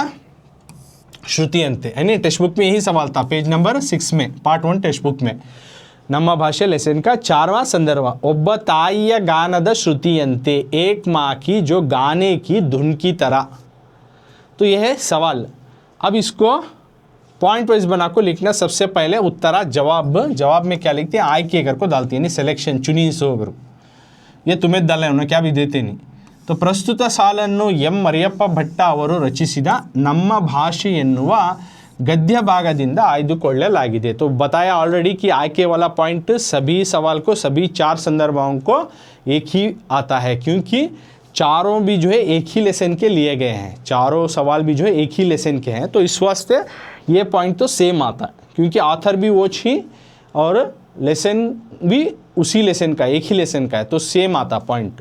श्रुतियंते, यानी टेक्स्ट बुक में यही सवाल था, पेज नंबर 6 में, पार्ट 1 टेक्स्ट बुक में ನಮ್ಮ ಭಾಷೆ लेसन का 4वां संदर्भ, ಒಬ್ಬ ತಾಯಿಯ गानद श्रुतियंते एक माँ की जो गाने की धुन की तरह। तो यह है सवाल। अब इसको पॉइंट वाइज बना को लिखना। सबसे पहले उत्तरा जवाब में क्या लिखते हैं, आय के कर को डालती है, यानी सिलेक्शन चुनी सो करो, ये तुम्हें डालना है, उन्हें क्या भी देते नहीं। तो ಪ್ರಸ್ತುತ ಸಾಲನ್ನು ಎಂ ಮರಿಯಪ್ಪ ಭಟ್ಟ ಅವರು ರಚಿಸಿದ ನಮ್ಮ ಭಾಷೆ ಎನ್ನುವ गद्य भागದಿಂದ आयदुಕೊಳ್ಳಲಾಗಿದೆ। तो बताया ऑलरेडी कि आयके वाला पॉइंट सभी सवाल को, सभी 4 संदर्भों को एक ही आता है, क्योंकि चारों भी जो है एक ही लेसन के लिए गए हैं, चारों सवाल भी जो है एक ही लेसन के हैं। तो इस वास्ते ये पॉइंट तो सेम आता है, क्योंकि ऑथर भी वो ही और लेसन भी उसी लेसन का, एक ही लेसन का है, तो सेम आता पॉइंट।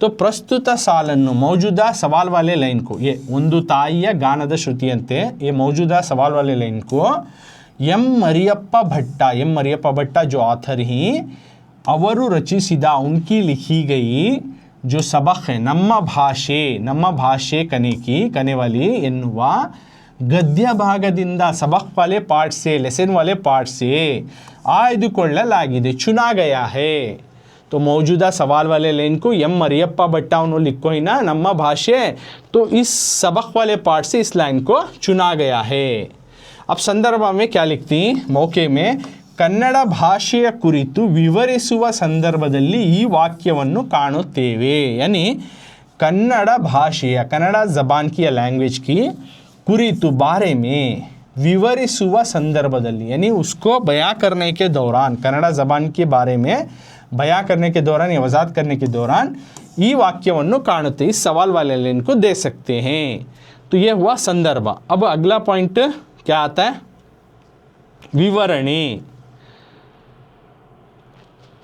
तो ಪ್ರಸ್ತುತ ಸಾಲನ್ನು मौजूदा सवाल वाले लाइन को, ये ಒಂದು ತಾಯಿಯ ಗಾನದ ಶ್ರುತಿಯಂತೆ, ये मौजूदा सवाल वाले लाइन को ಎಂ ಮರಿಯಪ್ಪ ಭಟ್ಟ जो ऑथर ही अवरु रचिसिदा उनकी लिखी गई जो सबक है ನಮ್ಮ ಭಾಷೆ ಕನೆ वाली ಎನ್ನುವ ಗದ್ಯ ಭಾಗದಿಂದ सबक वाले पार्ट से लेसन वाले पार्ट से ಆಯ್ದುಕೊಳ್ಳಲಾಗಿದೆ चुना गया है। तो मौजूदा सवाल वाले लाइन को एम मरियप्पा भट्टा उन्होंने लिखो ही ना नम्मा भाषे, तो इस सबक वाले पार्ट से इस लाइन को चुना गया है। अब संदर्भ में क्या लिखती मौके में ಕನ್ನಡ ಭಾಷೆಯ ಕುರಿತು ವಿವರಿಸುವ ಸಂದರ್ಭದಲ್ಲಿ ಈ ವಾಕ್ಯವನ್ನು ಕಾಣುತ್ತೇವೆ। यानी कन्नड़ भाषೆಯ कन्नड़ ज़बान की या लैंग्वेज की कुरितु बारे में विवरिಸುವ संदर्भದಲ್ಲಿ यानी उसको बयां करने के दौरान कन्नड़ ज़बान के बारे में बयां करने के दौरान या वजाहत करने के दौरान ಈ ವಾಕ್ಯವನ್ನು ಕಾಣುತ್ತೆ इस सवाल वाले लाइन को दे सकते हैं। तो ये हुआ संदर्भ। अब अगला पॉइंट क्या आता है, विवरणी।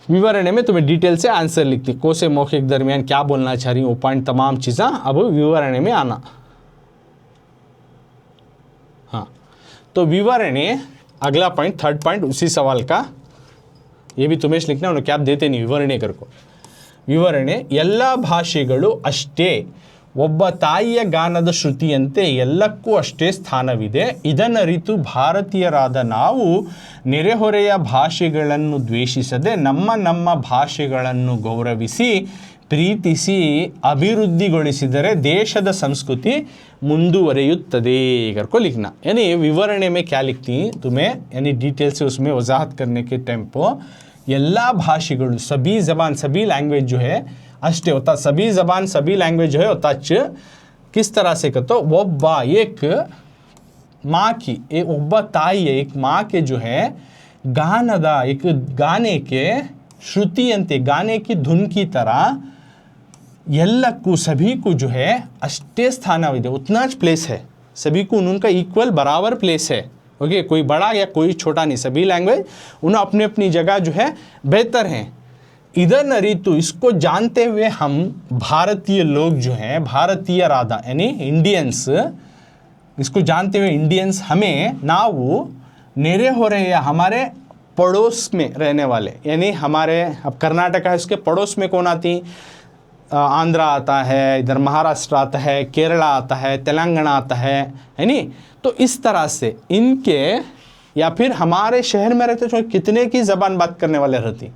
विवरणी में तुम्हें डिटेल से आंसर लिखती कोसे मौखिक दरमियान क्या बोलना चाह रही हूँ, वो पॉइंट तमाम चीज़ें अब विवरणी में आना। हाँ, तो विवरणी अगला पॉइंट थर्ड पॉइंट उसी सवाल का, ये भी तुम्हें लिखना, उन्हें क्या देते नहीं विवरणी कर को। विवरणे ಎಲ್ಲ ಭಾಷೆಗಳು ಅಷ್ಟೇ ಒಬ್ಬ ತಾಯಿಯ ಗಾನದ ಶ್ರುತಿಯಂತೆ ಎಲ್ಲಕ್ಕೂ ಅಷ್ಟೇ ಸ್ಥಾನವಿದೆ। ಇದನ್ನರಿತು ಭಾರತೀಯರಾದ ನಾವು ನೆರೆಹೊರೆಯ ಭಾಷೆಗಳನ್ನು ದ್ವೇಷಿಸದೆ ನಮ್ಮ ಭಾಷೆಗಳನ್ನು ಗೌರವಿಸಿ ಪ್ರೀತಿಸಿ ಅಭಿವೃದ್ಧಿಗೊಳಿಸಿದರೆ ದೇಶದ ಸಂಸ್ಕೃತಿ ಮುಂದುವರಿಯುತ್ತದೆ। कर को लिखना यानी विवरणे में क्या लिखती तुम्हें, यानी डिटेल से उसमें वजाहत करने के टाइम पर ಎಲ್ಲ ಭಾಷೆಗಳು सभी ज़बान सभी लैंग्वेज जो है अष्टे होता, सभी ज़बान सभी लैंग्वेज जो है होता किस तरह से कहते ಒಬ್ಬ एक माँ की ಒಬ್ಬ ताई एक माँ के जो है गानदा एक गाने के श्रुति अंते गाने की धुन की तरह ಎಲ್ಲಕ್ಕೂ सभी को जो है अष्टे स्थानविದೆ, उतना प्लेस है, सभी को उनका इक्वल बराबर प्लेस है। ओके, कोई बड़ा या कोई छोटा नहीं, सभी लैंग्वेज उन्हें अपनी अपनी जगह जो है बेहतर हैं। इधर नरीतु इसको जानते हुए हम भारतीय लोग जो हैं भारतीय राधा यानी इंडियंस, इसको जानते हुए इंडियंस हमें नावु नेरे हो रहे हैं हमारे पड़ोस में रहने वाले, यानी हमारे अब कर्नाटका है उसके पड़ोस में कौन आती, आंध्रा आता है, इधर महाराष्ट्र आता है, केरला आता है, तेलंगाना आता है नहीं। तो इस तरह से इनके या फिर हमारे शहर में रहते जो कितने की ज़बान बात करने वाले रहती है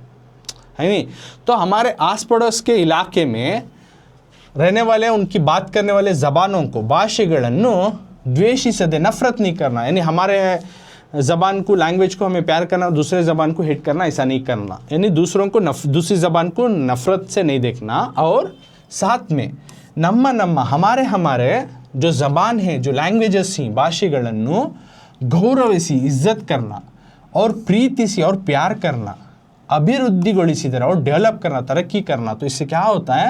नहीं, तो हमारे आस पड़ोस के इलाके में रहने वाले उनकी बात करने वाले ज़बानों को भाषೆಗಳನ್ನು ದ್ವೇಷಿಸದೆ नफरत नहीं करना, यानी हमारे ज़बान को लैंग्वेज को हमें प्यार करना, दूसरे ज़बान को हिट करना, ऐसा नहीं करना, यानी दूसरों को दूसरी ज़बान को नफ़रत से नहीं देखना। और साथ में ನಮ್ಮ हमारे जो ज़बान है जो लैंग्वेजेस ही ಭಾಷೆಗಳನ್ನು ಗೌರವಿಸಿ इज्जत करना और प्रीतिसी और प्यार करना, अभिवृद्धिಗೊಳಿಸಿದರೆ और डेवलप करना तरक्की करना, तो इससे क्या होता है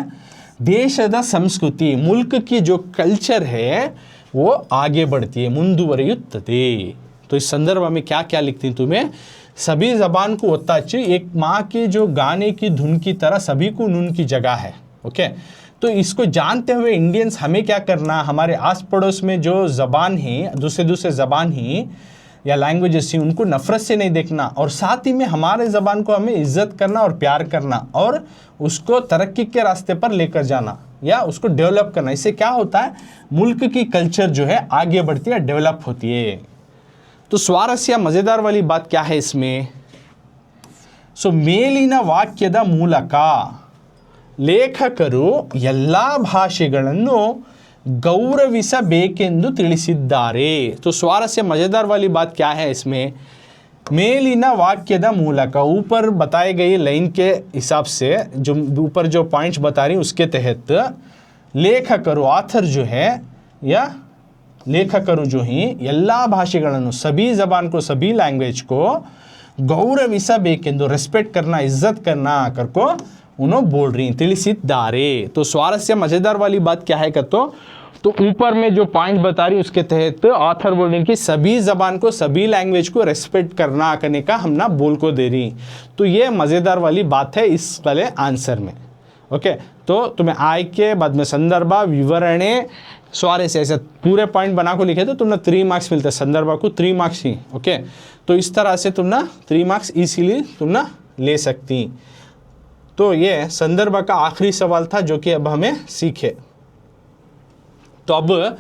देशದ संस्कृति मुल्क की जो कल्चर है वो आगे बढ़ती है ಮುಂದುವರಿಯುತ್ತದೆ। तो इस संदर्भ में क्या क्या लिखती हैं तुम्हें, सभी ज़बान को होता चाहिए एक माँ के जो गाने की धुन की तरह सभी को उनकी जगह है। ओके, तो इसको जानते हुए इंडियंस हमें क्या करना, हमारे आस पड़ोस में जो ज़बान है दूसरे ज़बान ही या लैंग्वेजेस ही उनको नफ़रत से नहीं देखना, और साथ ही में हमारे ज़बान को हमें इज्जत करना और प्यार करना और उसको तरक्की के रास्ते पर लेकर जाना या उसको डेवलप करना। इससे क्या होता है मुल्क की कल्चर जो है आगे बढ़ती है, डेवलप होती है। तो स्वारस्य मज़ेदार वाली बात क्या है इसमें, सो ಮೇಲಿನ ವಾಕ್ಯದ ಮೂಲಕ ಲೇಖಕರು ಎಲ್ಲ ಭಾಷೆಗಳನ್ನು ಗೌರವಿಸಬೇಕೆಂದು ತಿಳಿಸಿದ್ದಾರೆ। तो स्वारस्य मज़ेदार वाली बात क्या है इसमें, ಮೇಲಿನ ವಾಕ್ಯದ ಮೂಲಕ ऊपर बताए गई लाइन के हिसाब से जो ऊपर जो पॉइंट्स बता रही उसके तहत लेखकರು आथर जो है या लेखकರು जो ही ಎಲ್ಲ ಭಾಷೆಗಳನ್ನು सभी ज़बान को सभी लैंग्वेज को ಗೌರವಿಸಬೇಕೆಂದು रेस्पेक्ट करना इज्जत करना करको उन्होंने बोल रही ತಿಳಿಸಿದ್ದಾರೆ। तो स्वारस्य मज़ेदार वाली बात क्या है तो ऊपर में जो पॉइंट बता रही उसके तहत ऑथर बोल रही कि सभी ज़बान को सभी लैंग्वेज को रेस्पेक्ट करना करने का हम ना बोल को दे रही। तो ये मज़ेदार वाली बात है इस वाले आंसर में। ओके, तो तुम्हें आय के बाद में संदर्भ विवरणे स्वारस्य ऐसे पूरे पॉइंट बना को लिखे तो तुमने 3 मार्क्स मिलते हैं, संदर्भ को 3 मार्क्स ही। ओके, तो इस तरह से तुम ना 3 मार्क्स इसीलिए तुम ना ले सकती। तो ये संदर्भ का आखिरी सवाल था जो कि अब हमें सीखे। तो अब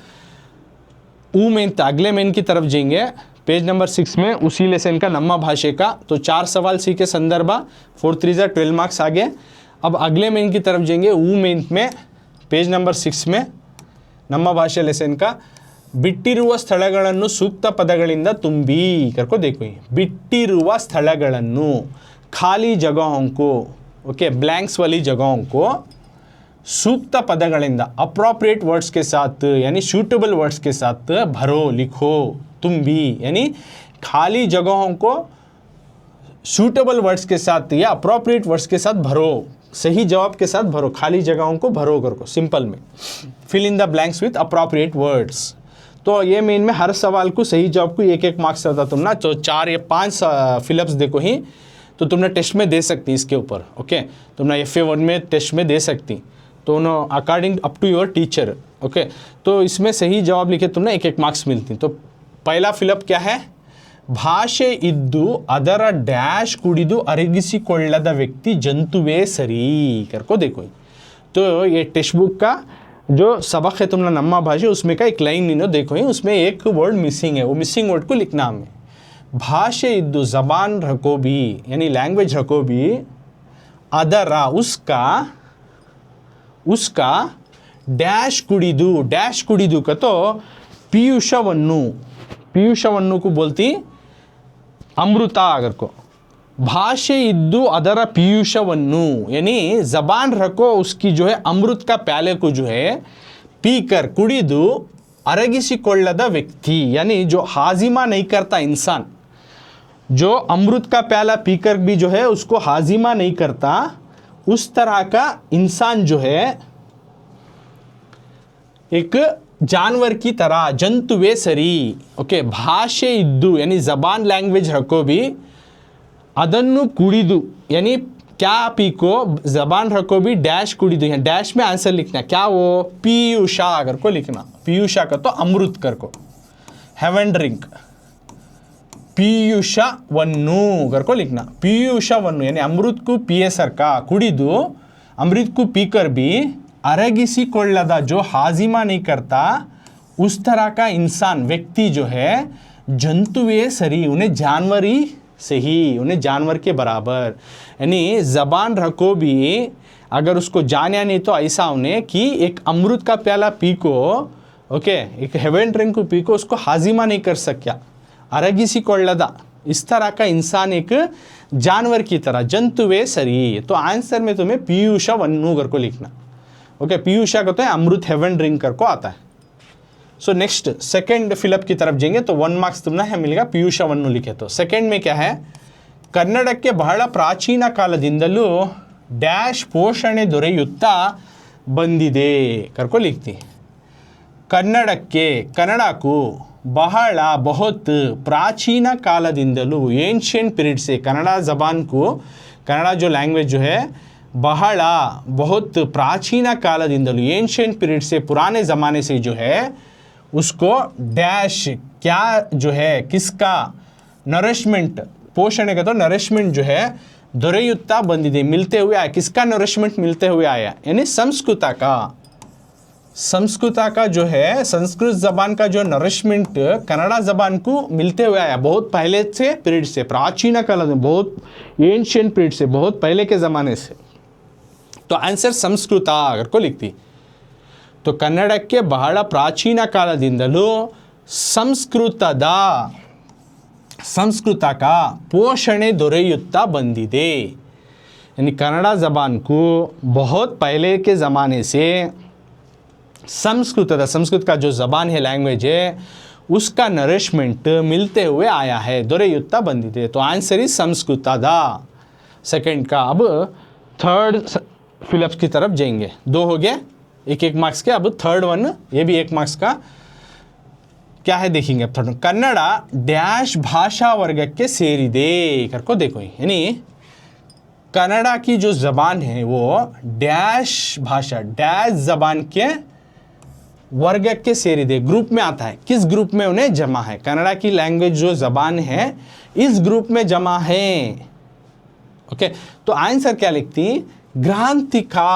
अगले मेन की तरफ जाएंगे, पेज नंबर 6 में उसी लेसन का नम्मा भाषे का। तो 4 सवाल सीखे संदर्भा, 4 3 12 मार्क्स आ गए। अब अगले मेन की तरफ जाएंगे, मेन में पेज नंबर 6 में नम्मा भाषೆ लेसन का ಬಿಟ್ಟಿರುವ ಸ್ಥಳಗಳನ್ನು ಸೂಕ್ತ ಪದಗಳಿಂದ ತುಂಬಿ करको देखो, बिಟ್ಟಿರುವ ಸ್ಥಳಗಳನ್ನು खाली जगहों को, ओके ब्लैंक्स वाली जगहों को सूक्त पदಗಳಿಂದ अप्रोप्रिएट वर्ड्स के साथ यानी सूटेबल वर्ड्स के साथ भरो, लिखो, तुम भी, यानी खाली जगहों को सूटेबल वर्ड्स के साथ या अप्रोप्रिएट वर्ड्स के साथ भरो, सही जवाब के साथ भरो, खाली जगहों को भरो करको, सिंपल में fill in the blanks with appropriate words. तो ये मेन में हर सवाल को सही जवाब को 1-1 मार्क्स रहता तुम ना, तो 4 या 5 फिलअप्स देखो ही तो तुमने टेस्ट में दे सकती इसके ऊपर, ओके तुमने FA1 में टेस्ट में दे सकती, तो no according up to your teacher, okay. तो इसमें सही जवाब लिखे तुमने 1-1 मार्क्स मिलती। तो पहला फिलअप क्या है, ಭಾಷೆ ಇದ್ದು ಅದರ ಡ್ಯಾಶ್ ಕುಡಿದು ಅರಗಿಸಿಕೊಳ್ಳದ व्यक्ति जंतुवे सरी करको देखो। तो ये टेक्स्ट बुक का जो सबक है तुमने नम्मा भाषा उसमें का एक लाइन नहीं देखो ही, उसमें एक वर्ड मिसिंग है, वो मिसिंग वर्ड को लिखना हमें। भाषे इद्दु जबान रखो भी यानी लैंग्वेज रखो भी, अदरा उसका डैश कुड़िदु का तो पीयूषवन्नु को बोलती अमृता अगर को। भाषे इद्दु अदर पीयूषवन्नु यानी जबान रखो उसकी जो है अमृत का प्याले को जो है पीकर कुड़िदु अरगिसिಕೊಳ್ಳದ व्यक्ति यानी जो हाजिमा नहीं करता इंसान, जो अमृत का प्याला पीकर भी जो है उसको हाजिमा नहीं करता, उस तरह का इंसान जो है एक जानवर की तरह, जंतुवे सरी, ओके। भाषे इद्दु यानी जबान लैंग्वेज रखो भी, अदन्नु कुड़िदु यानी क्या पीको, जबान रखो भी डैश कुड़िदु, यहाँ डैश में आंसर लिखना क्या वो पीयूषा अगर को लिखना, पीयूषा का तो अमृत कर को, हैवन ड्रिंक, पीयूषवन्नु कर को लिखना, पीयूषवन्नु यानी अमृत को पिए सर का, कुड़िदु अमृत को पीकर भी अरगिसिಕೊಳ್ಳದ जो हाजिमा नहीं करता, उस तरह का इंसान व्यक्ति जो है जंतुवे सरी, उन्हें जानवरी से ही, उन्हें जानवर के बराबर, यानी जबान रखो भी अगर उसको जाना नहीं तो ऐसा उन्हें कि एक अमृत का प्याला पी को, ओके एक हेवन ड्रिंक को पी को उसको हाजिमा नहीं कर सका, अरगिसिಕೊಳ್ಳದ, इस तरह का इंसान एक जानवर की तरह, जंतुवे सरी। तो आंसर में तुम्हें पीयूषवन्नु कर को लिखना, ओके पीयूषा का तो है अमृत हेवन ड्रिंक कर को आता है। सो नेक्स्ट सेकंड फिलअप की तरफ जाएंगे तो 1 मार्क्स तुमने है मिलेगा पीयूषवन्नु लिखे। तो सेकंड में क्या है, ಕನ್ನಡಕ್ಕೆ ಬಹಳ ಪ್ರಾಚೀನ ಕಾಲದಿಂದಲೂ ಡ್ಯಾಶ್ ಪೋಷಣೆ ದೊರೆಯುತ್ತಾ ಬಂದಿದೆ करको लिखती, ಕನ್ನಡಕ್ಕೆ कन्नड़ा को बहड़ बहुत प्राचीन कालದಿಂದಲೂ एंशियंट पीरियड से, कन्नड़ा ज़बान को, कन्नड़ा जो लैंग्वेज जो है बहड़ बहुत प्राचीन कालದಿಂದಲೂ एंशियंट पीरियड से, पुराने ज़माने से जो है उसको डैश क्या जो है किसका नरिशमेंट, पोषण का तो नरिशमेंट जो है ದೊರೆಯುತ್ತಾ ಬಂದಿದೆ, मिलते हुए आया, किसका नरिशमेंट मिलते हुए आया यानी संस्कृत का जो है संस्कृत ज़बान का जो नरिशमेंट कन्नड़ा ज़बान को मिलते हुए आया बहुत पहले से पीरियड से, प्राचीन काल में, बहुत एंशियंट पीरियड से, बहुत पहले के ज़माने से। तो आंसर संस्कृत अगर को लिखती, तो ಕನ್ನಡಕ್ಕೆ ಬಹಳ ಪ್ರಾಚೀನ ಕಾಲದಿಂದಲೂ संस्कृत का पोषणे ದೊರೆಯುತ್ತಾ ಬಂದಿದೆ, यानी कन्नड़ा ज़बान को बहुत पहले के ज़माने से संस्कृत का जो ज़बान है लैंग्वेज है उसका नरिशमेंट मिलते हुए आया है, ದೊರೆಯುತ್ತಾ ಬಂದಿದೆ। तो आंसर ही संस्कृतದ सेकंड का। अब थर्ड फिलअप्स की तरफ जाएंगे, 2 हो गए 1-1 मार्क्स के। अब थर्ड वन ये भी 1 मार्क्स का क्या है देखेंगे। अब थर्ड कन्नड़ा डैश भाषा वर्ग के ಸೇರಿದೆ करको देखो, यानी कन्नड़ा की जो ज़बान है वो डैश भाषा, डैश ज़बान के वर्ग के ಸೇರಿದೆ ग्रुप में आता है, किस ग्रुप में उन्हें जमा है, कन्नड़ा की लैंग्वेज जो ज़बान है इस ग्रुप में जमा है, ओके। तो आंसर क्या लिखती, ग्रांथिका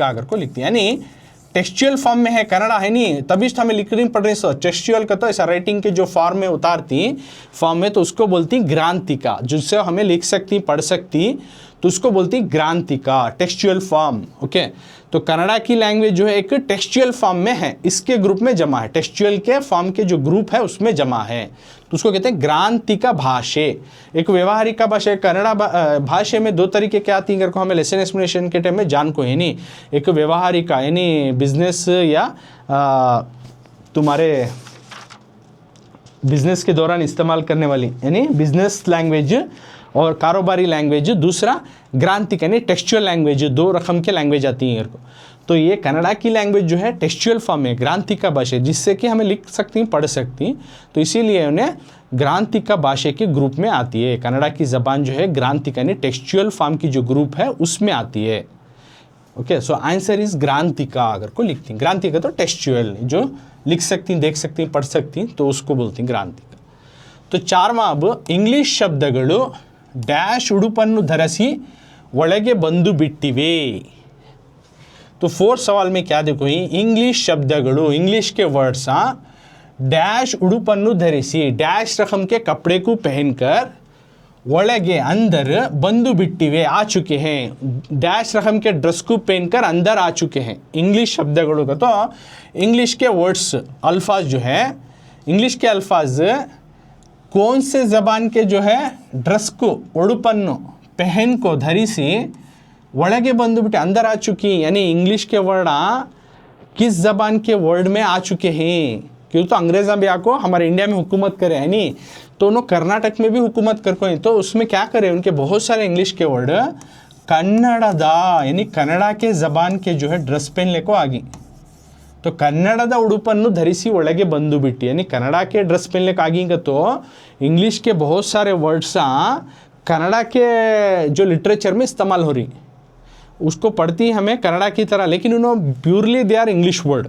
अगर को लिखते हैं, यानी टेक्सचुअल फॉर्म में है कन्नड़ा है नहीं, तभी हमें लिखनी पड़ रही है। टेक्सचुअल का तो ऐसा राइटिंग के जो फॉर्म में उतारती फॉर्म में, तो उसको बोलती ग्रांथिका, जिससे हमें लिख सकती पढ़ सकती, तो उसको बोलती ग्रांथिका, टेक्सचुअल फॉर्म। ओके, तो कन्नड़ा की लैंग्वेज जो है एक टेक्सचुअल फॉर्म में है, इसके ग्रुप में जमा है, टेक्सचुअल के फॉर्म के जो ग्रुप है उसमें जमा है, तो उसको कहते हैं ग्रांथिका भाषे। एक व्यवहारिका भाषा, कन्नड़ा भाषा में दो तरीके क्या आती है, को हमें लेसन एक्सप्लेनेशन के टाइम में जान को है नहीं। एक व्यवहारिका यानी बिजनेस या तुम्हारे बिजनेस के दौरान इस्तेमाल करने वाली यानी बिजनेस लैंग्वेज और कारोबारी लैंग्वेज, दूसरा ग्रांथिक यानी टेक्सचुअल लैंग्वेज, दो रकम के लैंग्वेज आती हैं को। तो ये कन्नड़ा की लैंग्वेज जो है टेक्सचुअल फॉर्म में ग्रांथिका भाषा, जिससे कि हमें लिख सकती पढ़ सकती, तो इसीलिए उन्हें ग्रांथिका भाषा के ग्रुप में आती है। कन्नड़ा की ज़बान जो है ग्रांथिका यानी टेक्सचुअल फॉर्म की जो ग्रुप है उसमें आती है। ओके, सो आंसर इज ग्रांथिका अगर को लिखती। ग्रांथिका तो टेक्सचुअल जो लिख सकती, देख सकती, पढ़ सकती, तो उसको बोलती ग्रांथिका। तो चारवा, अब इंग्लिश शब्दಗಳು डैश उडुपन्नु धरसी ಒಳಗೆ ಬಂದು ಬಿಟ್ಟಿವೆ। तो फोर्थ सवाल में क्या देखो, इंग्लिश शब्दಗಳು, इंग्लिश के वर्ड्स डैश उडुपन्नु धरिसी, डैश रकम के कपड़े को पहनकर ಒಳಗೆ अंदर बंदु बिट्टिवे आ चुके हैं, डैश रकम के ड्रेस को पहनकर अंदर आ चुके हैं। इंग्लिश शब्दಗಳು का तो इंग्लिश के वर्ड्स अल्फाज जो है, इंग्लिश के अल्फाज कौन से ज़बान के जो है ड्रेस को उडुपन्नु पहन को धरिसी ಒಳಗೆ बंदु बिट्टे अंदर आ चुकी, यानी इंग्लिश के वर्ड किस ज़बान के वर्ड में आ चुके हैं। क्योंकि तो अंग्रेज़ भी आको हमारे इंडिया में हुकूमत करे है नहीं, तो उन्होंने कर्नाटक में भी हुकूमत कर को, तो उसमें क्या करे, उनके बहुत सारे इंग्लिश के वर्ड कन्नड़ದ यानी कन्नड़ा के ज़बान के जो है ड्रेस पहनने को आ गई। तो कन्नड़ದ उडुपन्नु धरिसी ಒಳಗೆ ಬಂದು ಬಿಟ್ಟು, यानी कन्नड़ा के ड्रेस पहनने को आ गई। तो इंग्लिश के बहुत सारे वर्ड्स कन्नड़ा के जो लिटरेचर में इस्तेमाल हो रही, उसको पढ़ती हमें कन्नड़ा की तरह, लेकिन उन्होंने purely they are English word,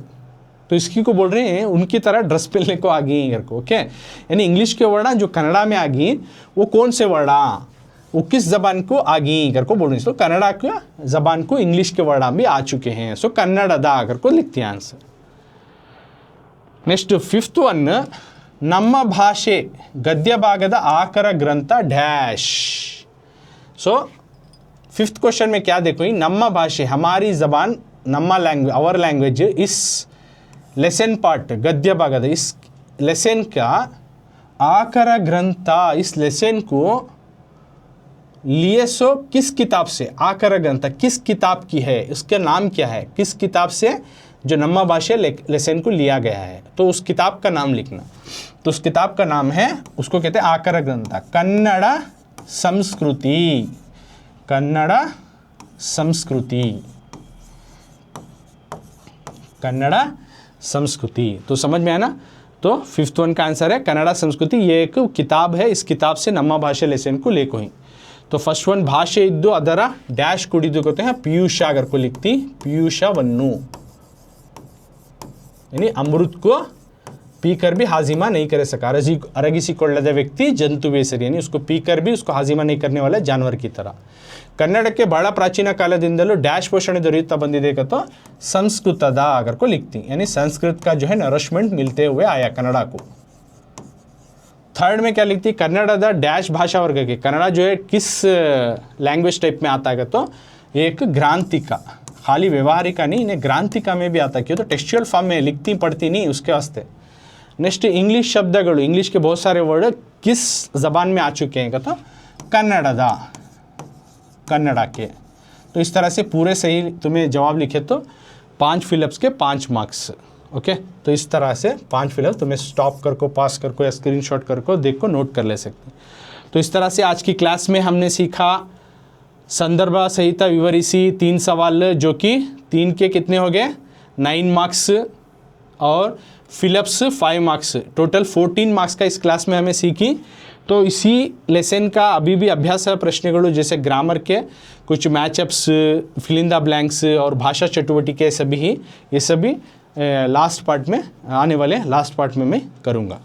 तो इसकी को बोल रहे हैं उनकी तरह ड्रेस पहनने को आ गई घर को। ओके, यानी इंग्लिश के वर्ड जो कन्नड़ा में आ गई, वो कौन से वर्ड वो किस ज़बान को आ गई कर को बोल रही है। सो कन्नड़ा के ज़बान को इंग्लिश के वर्ड भी आ चुके हैं, सो कन्नड़ದ कर को लिखते हैं आंसर। नेक्स्ट फिफ्थ वन, ನಮ್ಮ ಭಾಷೆ ಗದ್ಯ ಭಾಗದ ಆಕರ ग्रंथ डैश। सो फिफ्थ क्वेश्चन में क्या देखो, ನಮ್ಮ ಭಾಷೆ हमारी ज़बान, ನಮ್ಮ लैंग्वेज आवर लैंग्वेज, इस लेसन पार्ट गद्य भागद इस लेसन का आकर ग्रंथ, इस लेसन को लिए सो किस किताब से, आकर ग्रंथ किस किताब की है, उसका नाम क्या है, किस किताब से जो नम्मा भाषा लेसन को लिया गया है, तो उस किताब का नाम लिखना। तो उस किताब का नाम है, उसको कहते हैं आकर ग्रंथ कन्नड़ संस्कृति, कन्नड़ संस्कृति, कन्नड़ संस्कृति। तो समझ में आया ना। तो फिफ्थ वन का आंसर है कन्नड़ संस्कृति, ये एक किताब है, इस किताब से नम्मा भाषा लेसन को लेको ही। तो फर्स्ट वन भाषೆ ಇದ್ದು ಅದರ डैश कुड़िदु कहते हैं पीयूष अगर को लिखती पीयूषವನ್ನು, यानी अमृत को पीकर भी हाजिमा नहीं कर सका, अरगिसिಕೊಳ್ಳದ व्यक्ति जंतुवे सरी, यानी उसको पीकर भी उसको हाजिमा नहीं करने वाला जानवर की तरह। ಕನ್ನಡಕ್ಕೆ ಬಹಳ ಪ್ರಾಚೀನ ಕಾಲದಿಂದಲೂ डैश पोषण ದೊರೆಯುತ್ತಾ ಬಂದಿದೆ तो संस्कृतದ अगर को लिखती, यानी संस्कृत का जो है नरिशमेंट मिलते हुए आया कन्नड़ा को। थर्ड में क्या लिखती, कन्नड़ದ डैश भाषा वर्ग के, कन्नड़ा जो है किस लैंग्वेज टाइप में आता है तो एक ग्रांथिका, खाली व्यवहारिका नहीं, इन्हें ग्रांथिका में भी आता है, क्यों तो टेक्सचुअल फॉर्म में लिखती पढ़ती नहीं, उसके वास्ते। नेक्स्ट इंग्लिश शब्दಗಳು, इंग्लिश के बहुत सारे वर्ड किस ज़बान में आ चुके हैं तो कन्नड़ದ, कन्नड़ा के। तो इस तरह से पूरे सही तुम्हें जवाब लिखे तो 5 फिलअप्स के 5 मार्क्स। ओके, तो इस तरह से 5 फिलअप तुम्हें स्टॉप कर को, पास कर को या स्क्रीनशॉट कर को देख को नोट कर ले सकते। तो इस तरह से आज की क्लास में हमने सीखा संदर्भ सहित विवरिसी 3 सवाल, जो कि 3 के कितने हो गए 9 मार्क्स और फिलअप्स 5 मार्क्स, टोटल 14 मार्क्स का इस क्लास में हमें सीखी। तो इसी लेसन का अभी भी अभ्यास प्रश्नಗಳು जैसे ग्रामर के कुछ matchups, fill in the blanks और भाषा चटुवटिके सभी ही, ये सभी लास्ट पार्ट में आने वाले लास्ट पार्ट में मैं करूँगा।